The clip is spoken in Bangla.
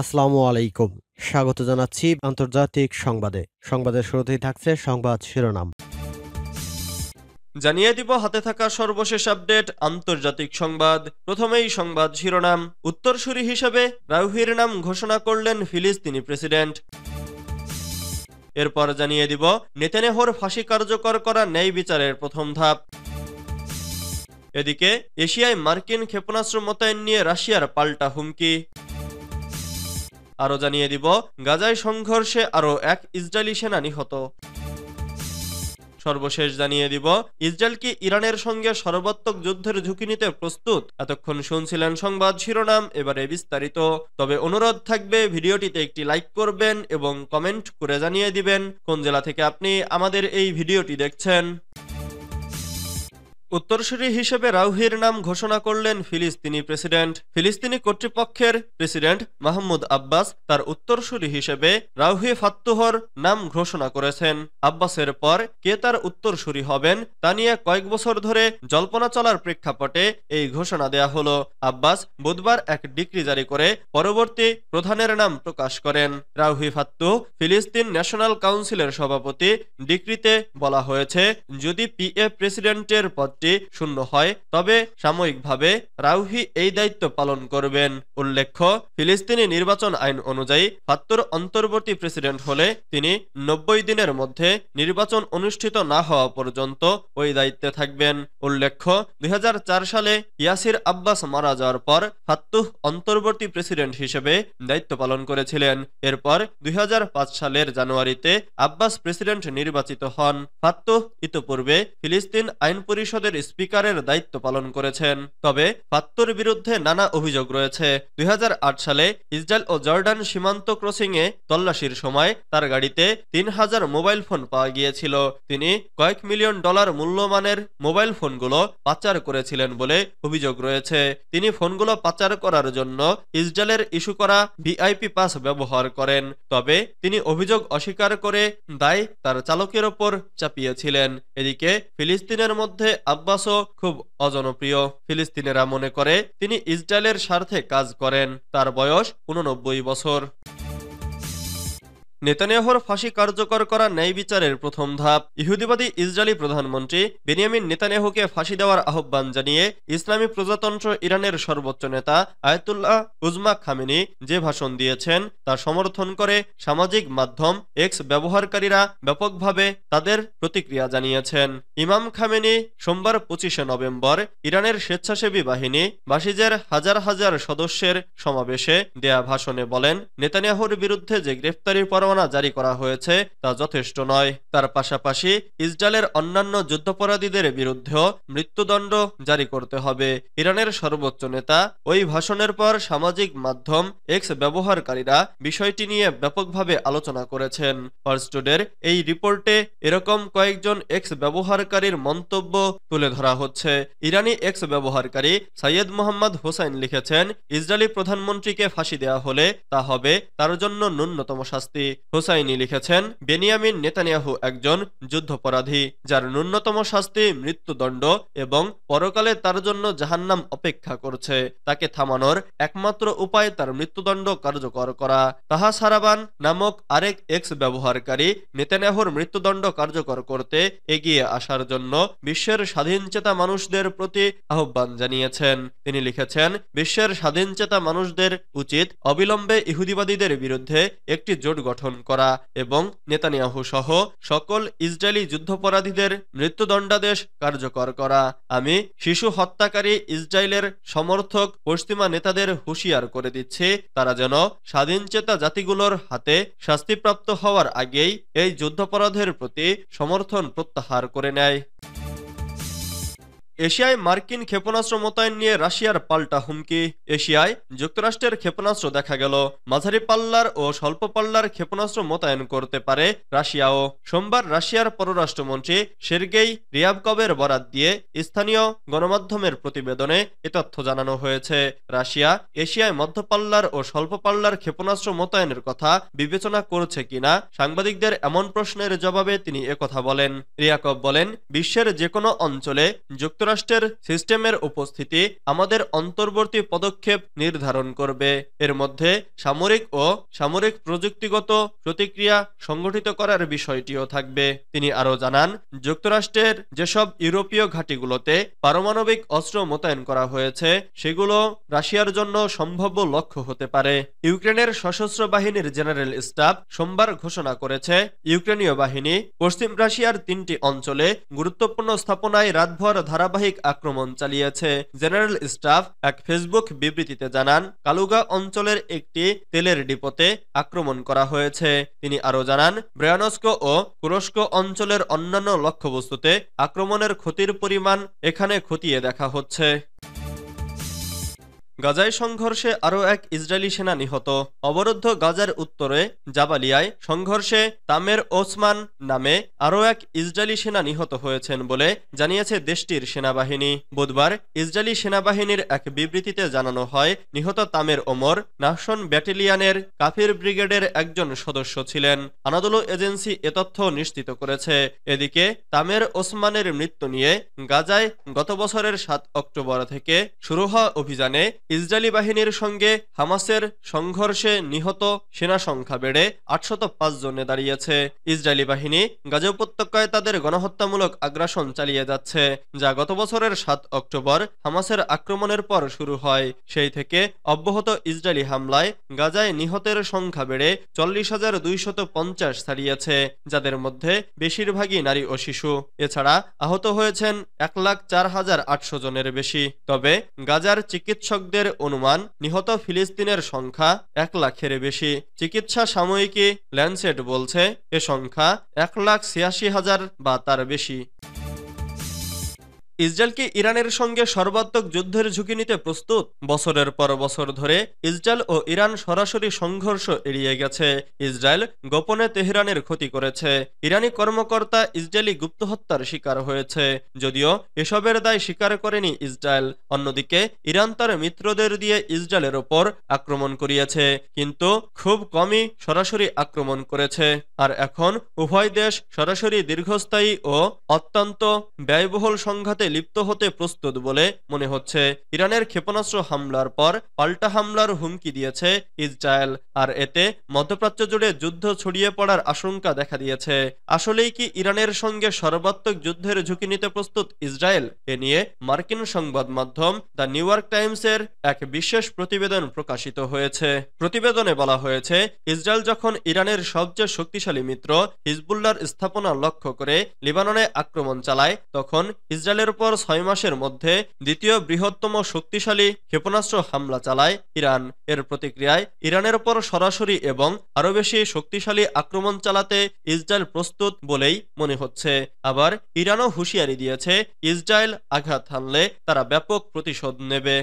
আসসালামু আলাইকুম। স্বাগত জানাচ্ছি আন্তর্জাতিক সংবাদে। সংবাদের শুরুতেই থাকছে সংবাদ শিরোনাম। জানিয়ে দিব হাতে থাকা সর্বশেষ আপডেট আন্তর্জাতিক সংবাদ। প্রথমেই সংবাদ শিরোনাম। উত্তরসূরি হিসেবে রাউহির নাম ঘোষণা করলেন ফিলিস্তিনি প্রেসিডেন্ট। এরপর জানিয়ে দিব নেতানিয়াহুর ফাঁসি কার্যকর করা ন্যায় বিচারের প্রথম ধাপ। এদিকে এশিয়ায় মার্কিন ক্ষেপণাস্ত্র মোতায়েন নিয়ে রাশিয়ার পাল্টা হুমকি। আরও জানিয়ে দিব গাজায় সংঘর্ষে আরও এক ইসরায়েলি সেনা নিহত। সর্বশেষ জানিয়ে দিব ইসরায়েল কি ইরানের সঙ্গে সর্বাত্মক যুদ্ধের ঝুঁকি নিতে প্রস্তুত। এতক্ষণ শুনছিলেন সংবাদ শিরোনাম, এবারে বিস্তারিত। তবে অনুরোধ থাকবে ভিডিওটিতে একটি লাইক করবেন এবং কমেন্ট করে জানিয়ে দিবেন কোন জেলা থেকে আপনি আমাদের এই ভিডিওটি দেখছেন। উত্তরসূরি হিসেবে রাউহির নাম ঘোষণা করলেন ফিলিস্তিনি প্রেসিডেন্ট। ফিলিস্তিনি কর্তৃপক্ষের প্রেসিডেন্ট মাহমুদ আব্বাস তার উত্তরসূরি হিসেবে রাউহি ফাত্তুহর নাম ঘোষণা করেছেন। আব্বাসের পর কে তার উত্তরসূরি হবেন তা নিয়ে কয়েক বছর ধরে জল্পনা চলার প্রেক্ষাপটে এই ঘোষণা দেয়া হলো। আব্বাস বুধবার এক ডিক্রি জারি করে পরবর্তী প্রধানের নাম প্রকাশ করেন। রাউহি ফাত্তুহ ফিলিস্তিন ন্যাশনাল কাউন্সিলের সভাপতি। ডিক্রিতে বলা হয়েছে, যদি পিএ প্রেসিডেন্টের পদ শূন্য হয় তবে সাময়িকভাবে রাউহি এই দায়িত্ব পালন করবেন। উল্লেখ্য, ফিলিস্তিনি নির্বাচন আইন অনুযায়ী ফাত্তুর অন্তর্বর্তী প্রেসিডেন্ট হলে তিনি 90 দিনের মধ্যে নির্বাচন অনুষ্ঠিত না হওয়া পর্যন্ত ওই দায়িত্বে থাকবেন। উল্লেখ্য, 2004 সালে ইয়াসির আব্বাস মারা যাওয়ার পর ফাত্তুহ অন্তর্বর্তী প্রেসিডেন্ট হিসেবে দায়িত্ব পালন করেছিলেন। এরপর 2005 সালের জানুয়ারিতে আব্বাস প্রেসিডেন্ট নির্বাচিত হন। ফাত্তুহ ইতোপূর্বে ফিলিস্তিন আইন পরিষদের স্পিকারের দায়িত্ব পালন করেছেন। তবে ফাত্তুর বিরুদ্ধে নানা অভিযোগ রয়েছে। 2008 সালে ইসরায়েল ও জর্ডান সীমান্ত ক্রসিং এ তল্লাশির সময় তার গাড়িতে 3000 মোবাইল ফোন পাওয়া গিয়েছিল। তিনি কয়েক মিলিয়ন ডলার মূল্যমানের মোবাইল ফোনগুলো পাচার করেছিলেন বলে অভিযোগ রয়েছে। তিনি ফোনগুলো পাচার করার জন্য ইসরায়েলের ইস্যু করা ভিআইপি পাস ব্যবহার করেন। তবে তিনি অভিযোগ অস্বীকার করে দায় তার চালকের ওপর চাপিয়েছিলেন। এদিকে ফিলিস্তিনের মধ্যে আব্বাসও খুব অজনপ্রিয়। ফিলিস্তিনিরা মনে করে তিনি ইসরায়েলের স্বার্থে কাজ করেন। তার বয়স 89 বছর। নেতানিয়াহুর ফাঁসি কার্যকর করা ন্যায় বিচারের প্রথম ধাপ। ইহুদিবাদী ইসরায়েলি প্রধানমন্ত্রী বেনিয়ামিন নেতানিয়াহুকে ফাঁসি দেওয়ার আহ্বান জানিয়ে ইসলামী প্রজাতন্ত্র ইরানের সর্বোচ্চ নেতা আয়াতুল্লাহ উজমা খামেনি যে ভাষণ দিয়েছেন তা সমর্থন করে সামাজিক মাধ্যম এক্স ব্যবহারকারীরা ব্যাপকভাবে তাদের প্রতিক্রিয়া জানিয়েছেন। ইমাম খামেনি সোমবার 25 নভেম্বর ইরানের স্বেচ্ছাসেবী বাহিনী বাসিজের হাজার হাজার সদস্যের সমাবেশে দেয়া ভাষণে বলেন, নেতানিয়াহুর বিরুদ্ধে যে গ্রেফতারি পরোয়ানা জারি করা হয়েছে তা যথেষ্ট নয়। তার পাশাপাশি ইসরায়েলের অন্যান্য যুদ্ধাপরাধীদের বিরুদ্ধেও মৃত্যুদণ্ড জারি করতে হবে। ইরানের সর্বোচ্চ নেতা ওই ভাষণের পর সামাজিক মাধ্যম এক্স ব্যবহারকারীরা বিষয়টি নিয়ে ব্যাপকভাবে আলোচনা করেছেন। ফার্স্ট টুডের এই রিপোর্টে এরকম কয়েকজন এক্স ব্যবহারকারীর মন্তব্য তুলে ধরা হচ্ছে। ইরানি এক্স ব্যবহারকারী সাইয়েদ মোহাম্মদ হোসাইন লিখেছেন, ইসরায়েলি প্রধানমন্ত্রীকে ফাঁসি দেওয়া হলে তা হবে তার জন্য ন্যূনতম শাস্তি। হোসাইনি লিখেছেন, বেনিয়ামিন নেতানিয়াহু একজন যুদ্ধাপরাধী যার ন্যূনতম শাস্তি মৃত্যুদণ্ড এবং পরকালে তার জন্য জাহান্নাম অপেক্ষা করছে। তাকে থামানোর একমাত্র উপায় তার মৃত্যুদণ্ড কার্যকর করা। তাহা সারাবান নামক আরেক এক্স ব্যবহারকারী নেতানিয়াহুর মৃত্যুদণ্ড কার্যকর করতে এগিয়ে আসার জন্য বিশ্বের স্বাধীনচেতা মানুষদের প্রতি আহ্বান জানিয়েছেন। তিনি লিখেছেন, বিশ্বের স্বাধীনচেতা মানুষদের উচিত অবিলম্বে ইহুদিবাদীদের বিরুদ্ধে একটি জোট গঠন করা এবং নেতানিয়াহু সহ সকল ইসরায়েলি যুদ্ধাপরাধীদের মৃত্যুদণ্ডাদেশ কার্যকর করা। আমি শিশু হত্যাকারী ইসরায়েলের সমর্থক পশ্চিমা নেতাদের হুঁশিয়ার করে দিচ্ছি, তারা যেন স্বাধীনচেতা জাতিগুলোর হাতে শাস্তিপ্রাপ্ত হওয়ার আগেই এই যুদ্ধাপরাধের প্রতি সমর্থন প্রত্যাহার করে নেয়। এশিয়ায় মার্কিন ক্ষেপণাস্ত্র মোতায়েন নিয়ে রাশিয়ার পাল্টা হুমকি। এশিয়ায় যুক্তরাষ্ট্রের ক্ষেপণাস্ত্র দেখা গেল। মাঝারি পাল্লার ও স্বল্প পাল্লার ক্ষেপণাস্ত্র মোতায়েন করতে পারে রাশিয়াও। সোমবার রাশিয়ার পররাষ্ট্রমন্ত্রী সের্গেই রিয়াবকভের বরাত দিয়ে স্থানীয় গণমাধ্যমের প্রতিবেদনে এ তথ্য জানানো হয়েছে। রাশিয়া এশিয়ায় মধ্যপাল্লার ও স্বল্প পাল্লার ক্ষেপণাস্ত্র মোতায়েনের কথা বিবেচনা করছে কিনা সাংবাদিকদের এমন প্রশ্নের জবাবে তিনি একথা বলেন। রিয়াকভ বলেন, বিশ্বের যে কোনো অঞ্চলে যুক্তরাষ্ট্র যুক্তরাষ্ট্রের সিস্টেমের উপস্থিতি আমাদের অন্তর্বর্তী পদক্ষেপ নির্ধারণ করবে। এর মধ্যে সামরিক প্রযুক্তিগত প্রতিক্রিয়া সংগঠিত করার বিষয়টিও থাকবে। তিনি আরও জানান, যুক্তরাষ্ট্রের যেসব ইউরোপীয় ঘাঁটিগুলোতে পারমাণবিক অস্ত্র মোতায়েন করা হয়েছে সেগুলো রাশিয়ার জন্য সম্ভাব্য লক্ষ্য হতে পারে। ইউক্রেনের সশস্ত্র বাহিনীর জেনারেল স্টাফ সোমবার ঘোষণা করেছে, ইউক্রেনীয় বাহিনী পশ্চিম রাশিয়ার 3টি অঞ্চলে গুরুত্বপূর্ণ স্থাপনায় রাতভর ধারাবাহিক আক্রমণ চালিয়েছে। জেনারেল স্টাফ এক ফেসবুক বিবৃতিতে জানান, কালুগা অঞ্চলের একটি তেলের ডিপোতে আক্রমণ করা হয়েছে। তিনি আরও জানান, ব্রায়ানস্ক ও কুরস্ক অঞ্চলের অন্যান্য লক্ষ্যবস্তুতে আক্রমণের ক্ষতির পরিমাণ এখানে খতিয়ে দেখা হচ্ছে। গাজায় সংঘর্ষে আরও এক ইসরায়েলি সেনা নিহত। অবরুদ্ধ গাজার উত্তরে জাবালিয়ায় সংঘর্ষে তামের ওসমান নামে আরও এক ইসরায়েলি সেনা নিহত হয়েছেন বলে জানিয়েছে দেশটির সেনাবাহিনী। বুধবার ইসরায়েলি সেনাবাহিনীর এক বিবৃতিতে জানানো হয়, নিহত তামের ওমর নাহশন ব্যাটালিয়নের কাফির ব্রিগেডের একজন সদস্য ছিলেন। আনাদোলু এজেন্সি এ তথ্য নিশ্চিত করেছে। এদিকে তামের ওসমানের মৃত্যু নিয়ে গাজায় গত বছরের 7 অক্টোবর থেকে শুরু হওয়া অভিযানে ইসরায়েলি বাহিনীর সঙ্গে হামাসের সংঘর্ষে নিহত সেনা সংখ্যা বেড়ে 805 জনে দাঁড়িয়েছে। ইসরায়েলি বাহিনী গাজা উপত্যকায় তাদের গণহত্যামূলক আগ্রাসন চালিয়ে যাচ্ছে, যা গত বছরের 7 অক্টোবর হামাসের আক্রমণের পর শুরু হয়। সেই থেকে অব্যাহত ইসরায়েলি হামলায় গাজায় নিহতের সংখ্যা বেড়ে 40,250 ছাড়িয়েছে, যাদের মধ্যে বেশিরভাগই নারী ও শিশু। এছাড়া আহত হয়েছেন 104,800 জনের বেশি। তবে গাজার চিকিৎসকদের অনুমান, নিহত ফিলিস্তিনের সংখ্যা 1 লাখের বেশি। চিকিৎসা সাময়িকী ল্যান্সেট বলছে এ সংখ্যা 1,86,000 বা তার বেশি। ইসরায়েল কি ইরানের সঙ্গে সর্বাত্মক যুদ্ধের ঝুঁকি নিতে প্রস্তুত? বছরের পর বছর ধরে ইসরায়েল ও ইরান সরাসরি সংঘর্ষ এড়িয়ে গেছে। ইসরায়েল গোপনে তেহরানের ক্ষতি করেছে। ইরানি কর্মকর্তা ইসরায়েলি গুপ্ত হত্যার শিকার হয়েছে, যদিও এসবের দায় স্বীকার করেনি ইসরায়েল। অন্যদিকে ইরান তার মিত্রদের দিয়ে ইসরায়েলের ওপর আক্রমণ করিয়েছে, কিন্তু খুব কমই সরাসরি আক্রমণ করেছে। আর এখন উভয় দেশ সরাসরি দীর্ঘস্থায়ী ও অত্যন্ত ব্যয়বহুল সংঘাতে লিপ্ত হতে প্রস্তুত বলে মনে হচ্ছে। ইরানের ক্ষেপণাস্ত্র হামলার পর পাল্টা হামলার হুমকি দিয়েছে ইসরায়েল, আর এতে মধ্যপ্রাচ্য জুড়ে যুদ্ধ ছড়িয়ে পড়ার আশঙ্কা দেখা দিয়েছে। আসলেই কি ইরানের সঙ্গে সর্বাত্মক যুদ্ধের ঝুঁকি নিতে প্রস্তুত ইসরায়েল? এ নিয়ে মার্কিন সংবাদ মাধ্যম দ্য নিউ ইয়র্ক টাইমসের এক বিশেষ প্রতিবেদন প্রকাশিত হয়েছে। প্রতিবেদনে বলা হয়েছে, ইসরায়েল যখন ইরানের সবচেয়ে শক্তিশালী মিত্র হিজবুল্লাহর স্থাপনা লক্ষ্য করে লেবাননে আক্রমণ চালায়, তখন ইসরায়েলের পর 6 মাসের মধ্যে দ্বিতীয় বৃহত্তম শক্তিশালী ক্ষেপণাস্ত্র হামলা চালায় ইরান। এর প্রতিক্রিয়ায় ইরানের পর সরাসরি এবং আরো বেশি শক্তিশালী আক্রমণ চালাতে ইসরায়েল প্রস্তুত বলেই মনে হচ্ছে। আবার ইরানও হুঁশিয়ারি দিয়েছে, ইসরায়েল আঘাত হানলে তারা ব্যাপক প্রতিশোধ নেবে।